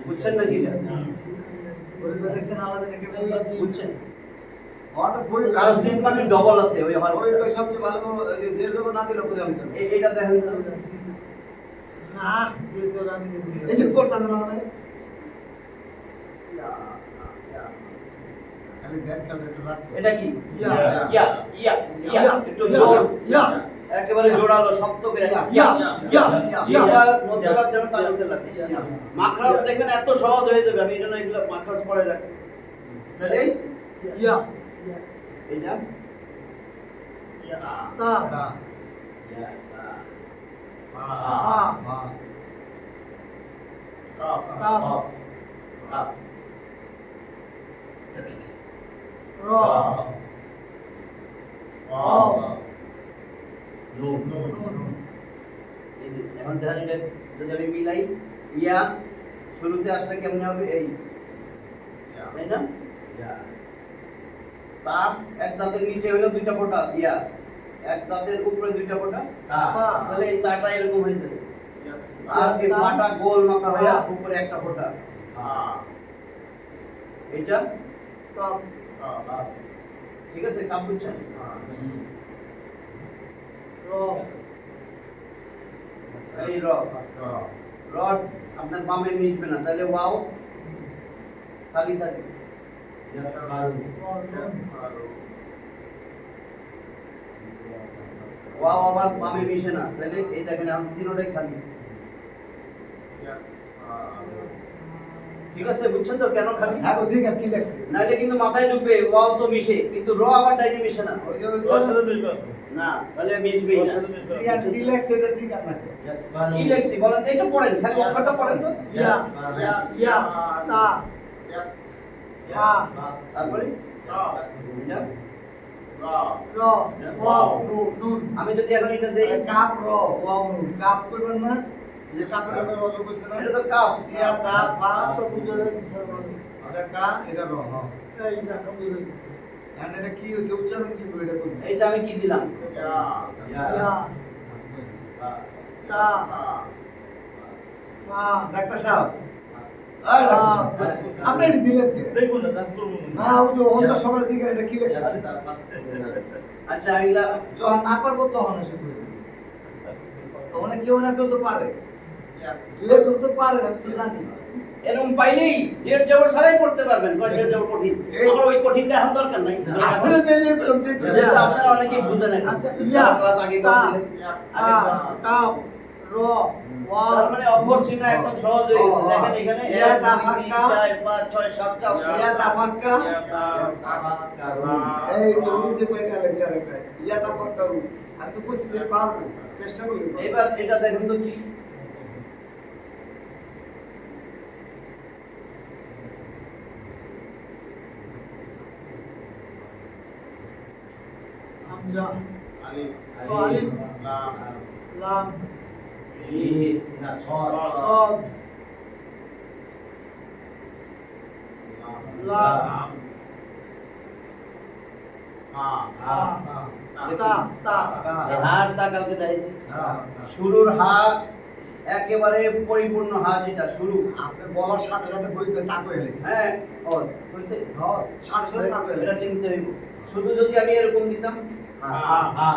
বুঝছেন নাকি? বুঝছেন? তাসদিদ মানে ডবল আছে ওই হরফ। এটা দেখেন তো। না যে রানী দিবি এটা কি? ইয়া ইয়া ইয়া ইয়া একটু জোর, ইয়া একেবারে জোরালো শক্ত করে ইয়া ইয়া ইয়া ইয়া মধ্যভাগ যেন তার মধ্যে লাগে। মাখরাজ দেখবেন এত সহজ হয়ে যাবে, আমি এজন্য এগুলো মাখরাজ পড়ে রাখছি। তাহলে ইয়া এটা ইয়া তা ইয়া হা কাফ কাফ কাফ র অফ নুন। নুন এই যে এখন দেখেন এটা যদি আমি মিলাই, ইয়া শুরুতে আসলে কেমনে হবে এই, তাই না? তার এক দাঁতের নিচে হলো দুইটা ফোঁটা, ইয়া এক দাঁতের উপরে দুইটা ফোঁটা, তাহলে এই তাটা এরকম হয়ে যাবে। আর এই মাটা গোল মাথা হয়ে উপরে একটা ফোঁটা, এটা কাপ ঠিক আছে? কাপ বুঝছেন? র এই রড আপনার বামে মিশবে না, তাহলে ওয়াও খালি থাকবে। ওয়াও আবার বামে মিশে না, তাহলে এই দেখেন এখন তিনটাই খালি। ঠিক আছে? বুঝছেন তো কেন খালি? হ্যাঁ বুঝি কি লাগছে নাইলে কিন্তু মাথায় ঢুকবে ওয়াও তো মিশে, কিন্তু র আবার ডাইনে মিশে না। না, তাহলে মিশবেই না। কি লাগছে এটা ঠিক আছে কি লেখছি বলেন তো, এটা পড়েন, খালি অক্ষরটা পড়েন তো। ইয়া ইয়া তা হা তারপরে এটা র ওয়াও নুন আমি যদি এখন এটা দেই, কাপ র ওয়াও নুন কাপ কইবেন না যে কাপের লগে রজ কইছে না এটা তো কাফ। ইয়া তা ফা তো বুঝা যাইছে মানে এটা কা এটা র হ্যাঁ এই দেখো বুঝা যাইছে আর এটা কি হইছে উচ্চারণ কি করে এটা করব এইটা আমি কি দিলাম? ইয়া তা ফা ডাক্তার সাহেব আপনি এটা দিলেন কে দেখুন না কাজ করব না ওই যে অন্ত সবার থেকে এটা কি লেখছে আচ্ছা এগুলা যখন না পারবো তখন এসে করি তখন কেউ না কেউ তো পারে তুই তো পারে আমি তো জানি এরকম পাইলেই জেড জবর ছাড়াই পড়তে পারবেন। কয় জেড জবর কঠিন, আমার ওই কঠিনটা এখন দরকার নাই। আপনি দিলে বলুন যেহেতু আপনারা অনেকেই বুঝেন না। আচ্ছা ইয়া ক্লাস আগে তা করছিলেন। কাপ র ওয়া তার মানে অক্ষর চিহ্ন একদম সহজ হয়ে গেছে। দেখেন এখানে ইয়া 1 তা 2 3 ফাক্কা 4 5 6 7টা ইয়া তাফাক্কা এই তুমি যে পেয়ে গেলে স্যার এটা ইয়া তাফাক্কা আমি তো কইছি যে পারবো চেষ্টা করি এবার এটা দেখেন তো কি, হামজা আলিফ ও আলিফ লাম লাম ইস না صاد লাম হা হা তা তা এই হার তা কালকে দেখাইছি। শুরুর হা একেবারে পরিপূর্ণ হা, যেটা শুরু, আপনি বলার সাথে সাথে বইতে তা কই এলিস হ্যাঁ ও কইছে হ্যাঁ সাথে সাথে তা কই এটা এলিস চিনতে হইব। শুধু যদি আমি এরকম দিতাম, হা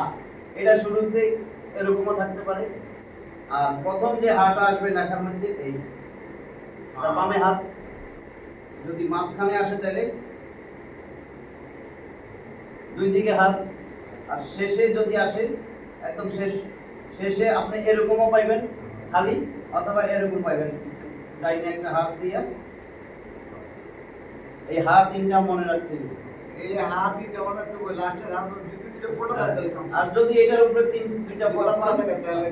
এটা শুরুতে এরকমও থাকতে পারে। আর প্রথম যে হাটা আসবে লেখার মধ্যে এই তার বামে হাত যদি মাঝখানে আসে তাহলে দুই দিকে হাত, আর শেষে যদি আসে একদম শেষে আপনি এরকমও পাইবেন খালি, অথবা এরকম পাইবেন ডাইনে একটা হাত দিয়া। এই হাত তিনটা মনে রাখতে হবে। এই হাতি দেওয়ার তো বই লাস্টের হাত যদি দুটো ফোঁটা থাকলে কাম আর যদি এটার উপরে দুইটা ফোঁটা পা থাকে, তাহলে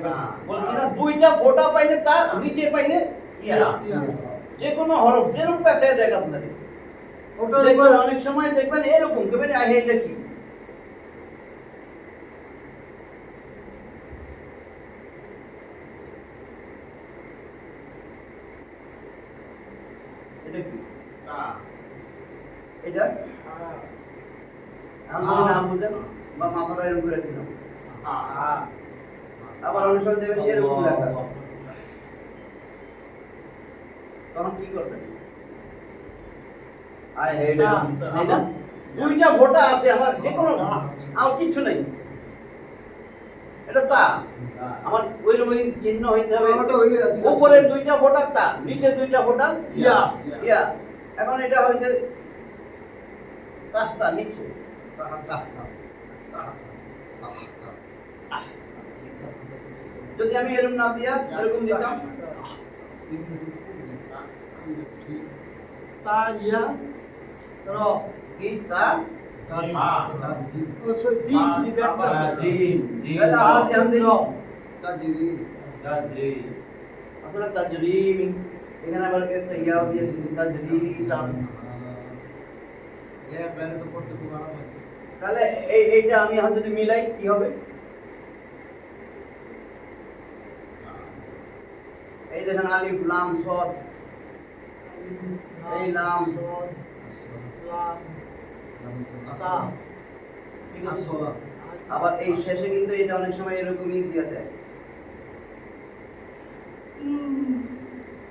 বলছি না দুইটা ফোঁটা পাইলে তা, নিচে পাইলে ইয়া, যে কোনো হরফ যেরকম পেছায় দেখ আপনাদের ফোঁটার দেখবেন। উপর অনেক সময় দেখবেন এরকম কেবেন আহে এটা কি, এটা কি, তা এটা আমি নাম বুঝেন বা মাথাটা এরকম করে দিলাম। হা আবার অনেক সময় দেখবেন এরকম লেখা, তখন কি করবেন? আই হেড, তাই না? দুইটা ফোঁটা আছে আমার, যে কোনো আর কিছু নাই, এটা তা আমার ওই রকমই চিহ্ন হইতে হবে। ওটা হইলে উপরে দুইটা ফোঁটা তা, নিচে দুইটা ফোঁটা ইয়া ইয়া। এখন এটা হইছে তাহতা, নিচে যদি আমি এরকম না দিয়া এরকম দিতাম, তা ইয়া র কি তা হা ও সো জি জি ব্যাকটা এটা আমার জানতে র তাজরি আসলে তাজরিম, এখানে আবার একটা ইয়াও দিয়ে দিয়েছি তাজরিম। এ প্ল্যানে তো পড়তে খুব আরাম হয় তাহলে এইটা আমি এখন যদি মিলাই কি হবে? এই দেখেন আলিফ লাম সদ, এই লাম সদ লাম তা ঠিক আছে আসলা আবার এই শেষে কিন্তু এটা অনেক সময় এরকমই দিয়ে দেয়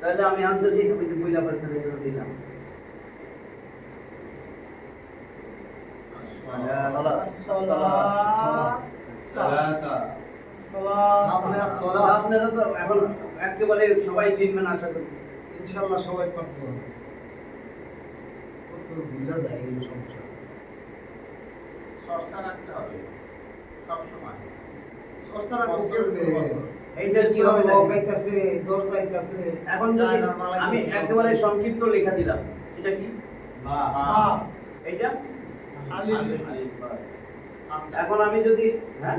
তাহলে আমি আর যদি ওই যে বইলা পড়তে দিলাম আপনারা তো এখন একেবারে সবাই চিনবেন আশা করি ইনশাআল্লাহ সবাই পারবো কত ভুলা যায় এই সমস্যা চর্চা রাখতে হবে সবসময়। সস্তারা কোকের এইটা কি হবে দেখেন। গাইতাছে দর যাইতাছে এখন যদি আমি একেবারে সংক্ষিপ্ত লেখা দিলাম এটা কি বা এইটা আলিফ এখন আমি যদি হ্যাঁ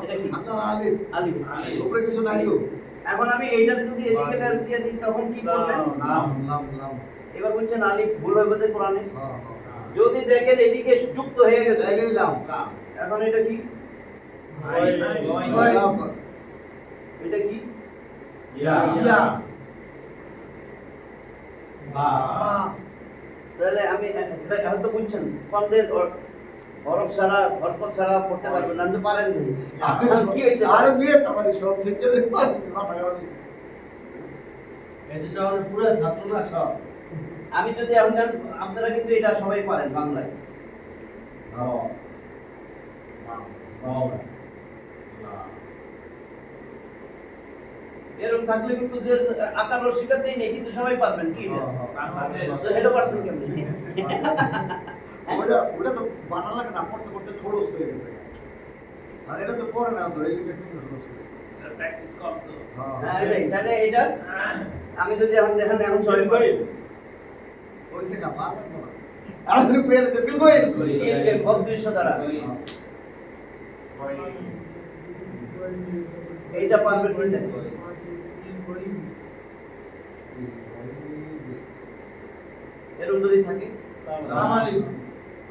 এটা কি হামদা আলিফ আলিফ উপরে কিছু নাই তো এখন আমি এইটাতে যদি এদিকে ড্যাশ দিয়ে দিই তখন কি করবেন লাম লাম লাম এবার বলছেন আলিফ ভুল হয়ে গেছে কোরআনে হ্যাঁ যদি দেখেন এদিকে যুক্ত হয়ে গেছে তাইলে লাম লাম এখন এটা কি লাম এটা কি ইয়া ইয়া বা তাহলে আমি এটা হয়তো বুঝছেন কন্টেন্ট হরফ ছাড়া হরকত ছাড়া পড়তে পারবেন না তো পারেন না কি হইতে আরে পারে বিয়ে তারপরে সব ঠিক আছে মাথা খারাপ হইছে এটা আমাদের পুরো ছাত্র না সব। আমি যদি এখন দেন আপনারা কিন্তু এটা সবাই পারেন বাংলায় এরকম থাকলে কিন্তু যে আকার শিকার দেই নেই কিন্তু সবাই পারবেন কি তো হেলো পারছেন কেমন ওটা তো বানান লাগে না পড়তে পড়তে ছোড়স হয়ে গেছে আর এটা তো পড়ে না তো এই লিখে তুমি ছোড়স প্র্যাকটিস কর তো। হ্যাঁ এটাই তাহলে এটা আমি যদি এখন দেখেন এখন সরি করি ওইসে না পার লাগবে না আর তুমি পেলে যে বিল কই এর অদৃশ্য দ্বারা এইটা পারবেন কি না এরকম যদি থাকে আমালি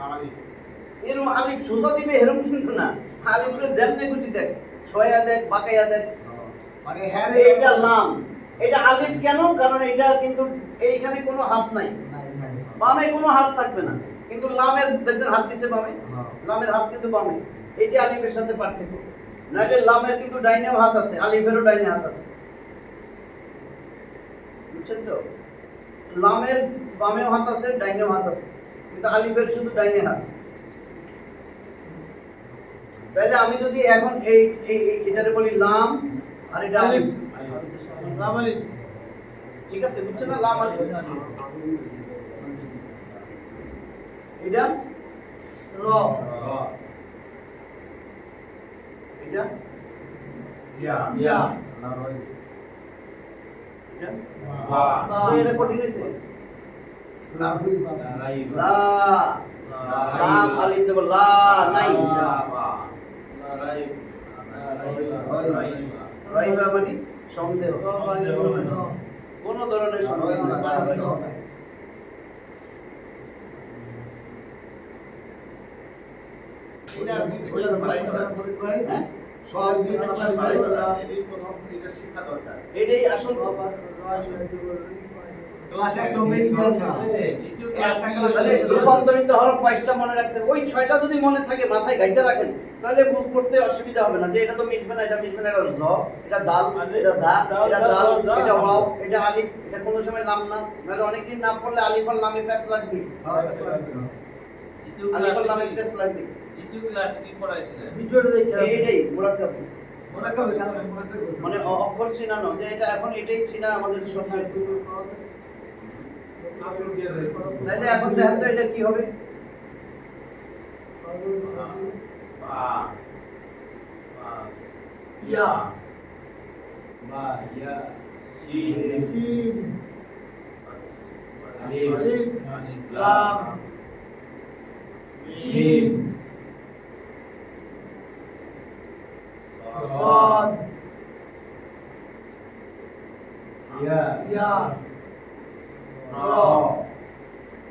আমাদের এরকম আলিফ সোজা দিবে এরকম কিন্তু না আলিফের যেমনি গুটি দেখ ছয়া দেখ বাকাইয়া দেখ মানে হ্যাঁ এইটা লাম এটা আলিফ কেন কারণ এটা কিন্তু এইখানে কোনো হাত নাই নাই নাই বামে কোনো হাত থাকবে না কিন্তু লামের দেখছেন হাত দিছে বামে হ্যাঁ। লামের হাত কিন্তু বামে এটি আলিফের সাথে পার্থক্য নাহলে লামের কিন্তু ডাইনেও হাত আছে আলিফেরও ডাইনে হাত আছে বুঝছেন তো লামের বামেও হাত আছে ডাইনেও হাত আছে কিন্তু আলিফের শুধু ডাইনে হাত তাহলে আমি যদি এখন এই এটারে বলি লাম আর এটা আলিফ লাম আলি ঠিক আছে বুঝছেন না লাম আলিফ এটা র এটা ইয়া ইয়া না রই এটা বা বা তো এটা কঠিন হয়েছে লা রই বা লা লাম আলিফ যাব লা নাই রাইবা মানে সন্দেহ কোন ধরনের সন্দেহ নাই। এটা ওই যে মাইসারা করে ভাই হ্যাঁ? সহজ বিচার ক্লাস করে এটা শিক্ষা দরকার। এটাই আসল ক্লাস একদম বেশি না দ্বিতীয় ক্লাস তাহলে রূপান্তরিত হরফ 22টা মনে রাখতে ওই 6টা যদি মনে থাকে মাথায় গাইতে রাখেন তাহলে পড়তে অসুবিধা হবে না যে এটা তো মিশবে না এটা মিশবে না এটা জ এটা দাল এটা দা এটা দাল এটা ওয়াও এটা আলিফ এটা কোনো সময় লাম না নাহলে অনেকদিন না পড়লে আলিফ আর লামে প্যাচ লাগবে দ্বিতীয় আলিফ আর ক্লাসে লামে কি প্যাচ লাগবে দ্বিতীয় ক্লাসে কি পড়াইছিলেন? ভিডিওটা দেখে এইটাই মুরাক্কাব মনে করবে কাল মনে করবে মানে অক্ষর চিনানো যে এটা এখন এটাই চিনা আমাদের সবচেয়ে তাহলে এখন দেখেন তো এটা কি হবে বা ইয়া বা ইয়া সিন সিন আলিফ আলিফ লাম মিম মিম صاد ইয়া ইয়া র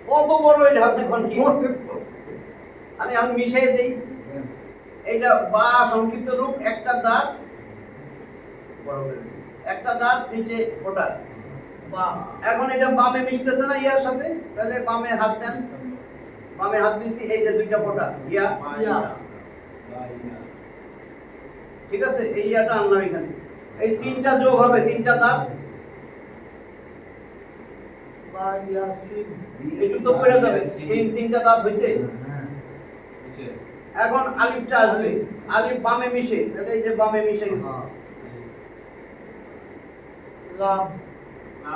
কত বড় এটা দেখুন কি আমি এখন মিশিয়ে দেই এইটা বা সংক্ষিপ্ত রূপ একটা দাঁত বড় করে দিই। একটা দাঁত নিচে ওটা বা এখন এটা বামে মিশতেছে না ইয়ার সাথে, তাহলে বামে হাত দেন। বামে হাত দিছি, এই যে দুইটা ফোঁটা ইয়া, ইয়া ঠিক আছে, এই ইয়াটা আনলাম এখানে। এই সিনটা যোগ হবে, তিনটা দাঁত বা ইয়াসিন একটু তো পড়ে যাবে। সিন তিনটা দাঁত হয়েছে। বুঝছে? এখন আলিফটা আসবে, আলিফ বামে মিশে, তাহলে এই যে বামে মিশে গেছে। লাম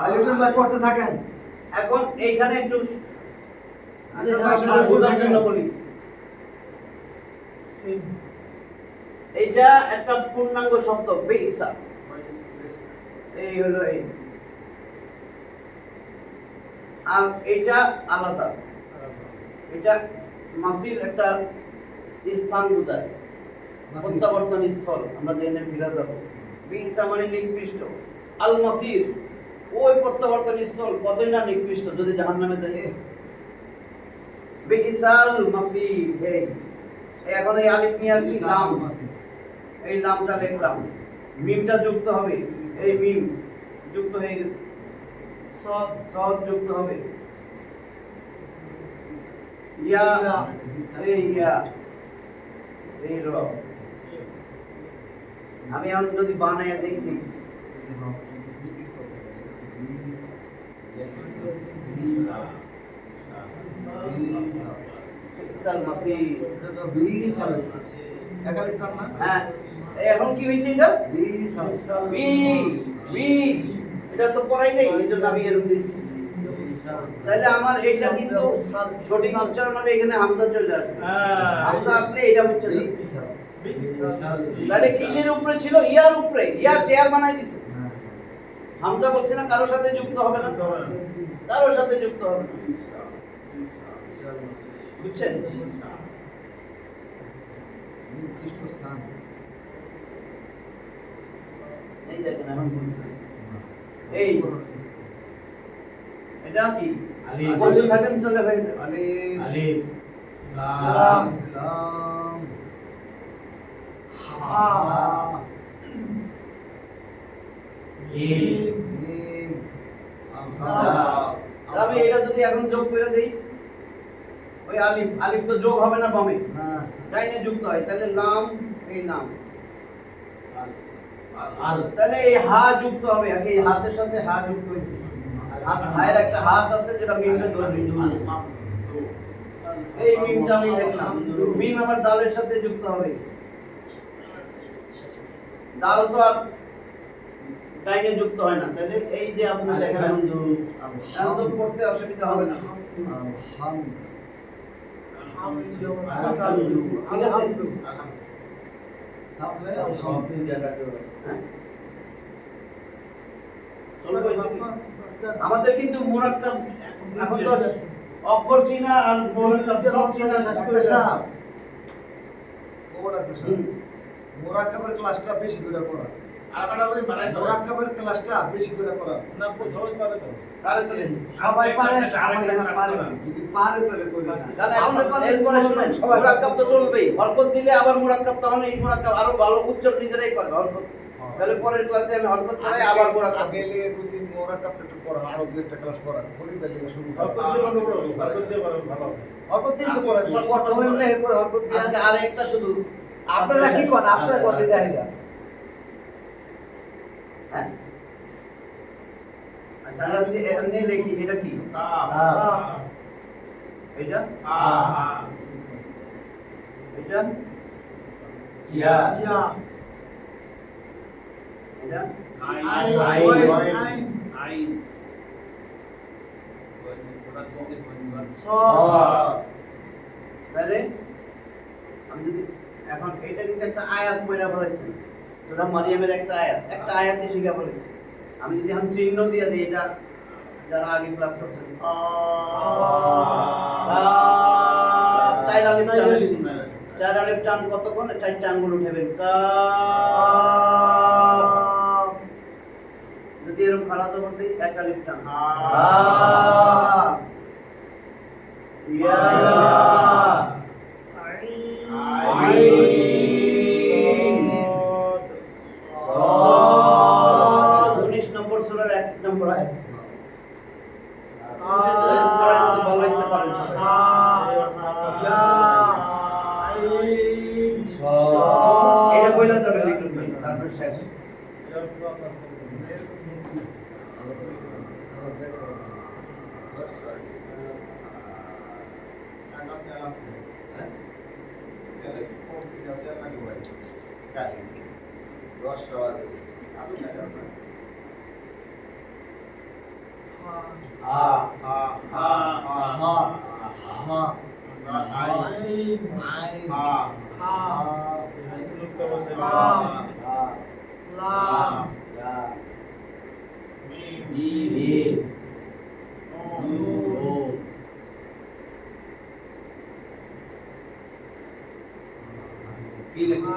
আলিফের লাই পড়তে থাকেন। এখন এইখানে একটু আরে বোঝার জন্য বলি, সিন এইটা একটা পূর্ণাঙ্গ শব্দ বেইসা, এই হলো এই, আর এটা আলাদা। এটা মাসির একটা স্থান বোঝায়, প্রত্যাবর্তন স্থল, আমরা যেখানে ফিরে যাব। বিইসা মানে নিকৃষ্ট, আল মাসির ওই প্রত্যাবর্তন স্থল কতই না নিকৃষ্ট যদি জাহান্নামে যায়। বিইসাল মাসির, এই এখন এই আলিফ নিয়ে আসছি, লাম, এই লামটা লিখলাম, মিমটা যুক্ত হবে, এই মিম যুক্ত হয়ে গেছে, সদ সদ যুক্ত হবে, ইয়া, এই ইয়া, এই র। আমি এখন যদি বানাইয়া দেখি, বিইসাল মাসির, হ্যাঁ এখন কি হয়েছে এটা? বি, বি, এটা তো পড়াই নেই, এই জন্য আমি এরকম দিয়েছি। তাহলে আমার এটা কিন্তু সঠিক উচ্চারণ হবে, এখানে হামজা চলে আসবে। হামজা আসলে এটা উচ্চারণ। তাহলে কিসের উপরে ছিল? ইয়ার উপরে, ইয়া চেয়ার বানাই দিছে। হামজা বলছে না কারোর সাথে যুক্ত হবে না, কারোর সাথে যুক্ত হবে না, বুঝছেন? এই দেখেন এখন বুঝলেন। এই এটা কি আলিফ। বলতে থাকেন, চলে হয়ে যাবে। আলিফ, লাম হা মিম, আমি এটা যদি এখন যোগ করে দেই, ওই আলিফ, আলিফ তো যোগ হবে না বামে, ডাইনে যুক্ত হয়, তাহলে লাম, এই লাম, আল, তাহলে এই হা যুক্ত হবে, এই হাতের সাথে হা যুক্ত হয়েছে। হায়ের একটা হাত আছে যেটা মিমটা ধরবে, এই মিমটা আমি লিখলাম। মিম আবার দালের সাথে যুক্ত হবে, দাল তো আর ডাইনে যুক্ত হয় না, তাহলে এই যে আপনার লেখা এখন তো পড়তে অসুবিধা হবে না। ঠিক আছে? হ্যাঁ? চলবে এটুকুই? আমাদের কিন্তু মুরাক্কাব এখন তো অক্ষর চিনা আর মুরাক্কাব সব চিনা শেষ করে দাও। মোরাক্কাবের ক্লাসটা বেশি করে করা। মোরাক্কাবের ক্লাসটা বেশি করে করা। পারে তো দেখি। সবাই পারে, সবাই পারে না। যদি পারে তাহলে করি না। কারণ এখন এরপরে শুনেন, মুরাক্কাব তো চলবেই, হরকত দিলে আবার মুরাক্কাব, তখন এই মুরাক্কাব আরো ভালো উচ্চারণ নিজেরাই করবে হরকত। তাহলে পরের ক্লাসে আমি হরকত করাই আবার মুরাক্কাব। গেলে বুঝি মোরাক্কাবটা একটু পড়া, আরো দুই একটা ক্লাস পড়া। পরের বেলা শুরু করা। হরকত দিয়ে তো পড়া। প্রথমে এমনি এরপরে হরকত দিয়ে। আজকে আরেকটা শুধু আপনারা কি করেন? আপনার কথাটা এটা। হ্যাঁ, আচ্ছা আমরা যদি এমনি লিখি, এটা কি? এটা এটা ইয়া, ইয়া এটা আইন তাহলে আমি যদি এখন এটা কিন্তু একটা আয়াত পড়া বলেছেন, সূরা মারিয়ামের একটা আয়াতে শিখা বলেছে। আমি যদি এখন চিহ্ন দিয়ে দিই, এটা যারা আগে ক্লাস করছেন, চার আলিফ টান, চার আলিফ টান কতক্ষণ? চারটা আঙ্গুল উঠাবেন, কাফ। যদি এরকম খারাপ জবর দিই, এক আলিফ টান, ইয়া, আইন, 19 নম্বর সূরার 1 নম্বর আয়াত। ভালো ইচ্ছে পারেন এটা কইলা যাবে লিটল ভাই তারপর শেষ কি লিখি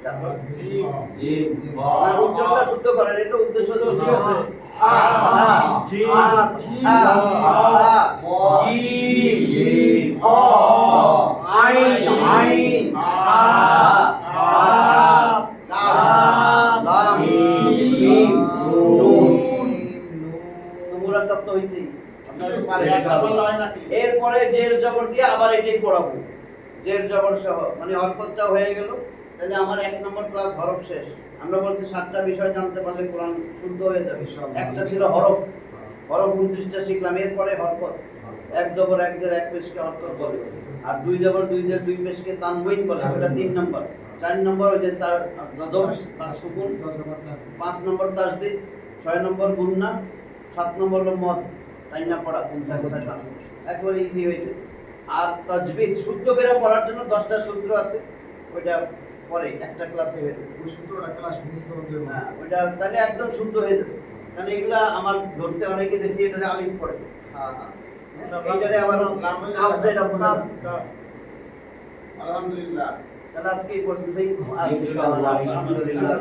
তারপর আর উচ্চারণটা শুদ্ধ করেন এটা তো উদ্দেশ্য হচ্ছে মুরাক্কাব তো হইছেই এরপরে জের জবর দিয়ে আবার এটাই পড়াবো জের জবর সহ মানে হরকতটা হয়ে গেল তাহলে আমার 1 নম্বর ক্লাস হরফ শেষ আমরা বলছি 7টা বিষয় জানতে পারলে কোরআন শুদ্ধ হয়ে যাবে একটা ছিল হরফ হরফ 29টা শিখলাম এরপরে হরকত এক জবর এক জের এক পেশকে হরকত বলে আর দুই জবর দুই জের দুই পেশকে তানউইন বলে ওটা 3 নম্বর 4 নম্বর ওই যে তার জজম তার সুকুন 5 নম্বর তাসদীদ 6 নম্বর গুন্না 7 নম্বর হলো মদ টাইনা পড়া কোন কথা জানো একবারে ইজি হয়েছে আর তাজবিদ শুদ্ধ করে পড়ার জন্য 10টা সূত্র আছে ওইটা পরে একটা ক্লাসে হয়ে যাবে ওই সূত্রটা ক্লাস মিস করে দেব হ্যাঁ ওইটা তাহলে একদম শুদ্ধ হয়ে যাবে কারণ এগুলা আমার ধরতে অনেকে দেখি এটারে আলিফ পড়ে হ্যাঁ হ্যাঁ এইটারে আবার কাপ যেটা বোঝা আলহামদুলিল্লাহ তাহলে আজকে এই পর্যন্তই ইনশাআল্লাহ আলহামদুলিল্লাহ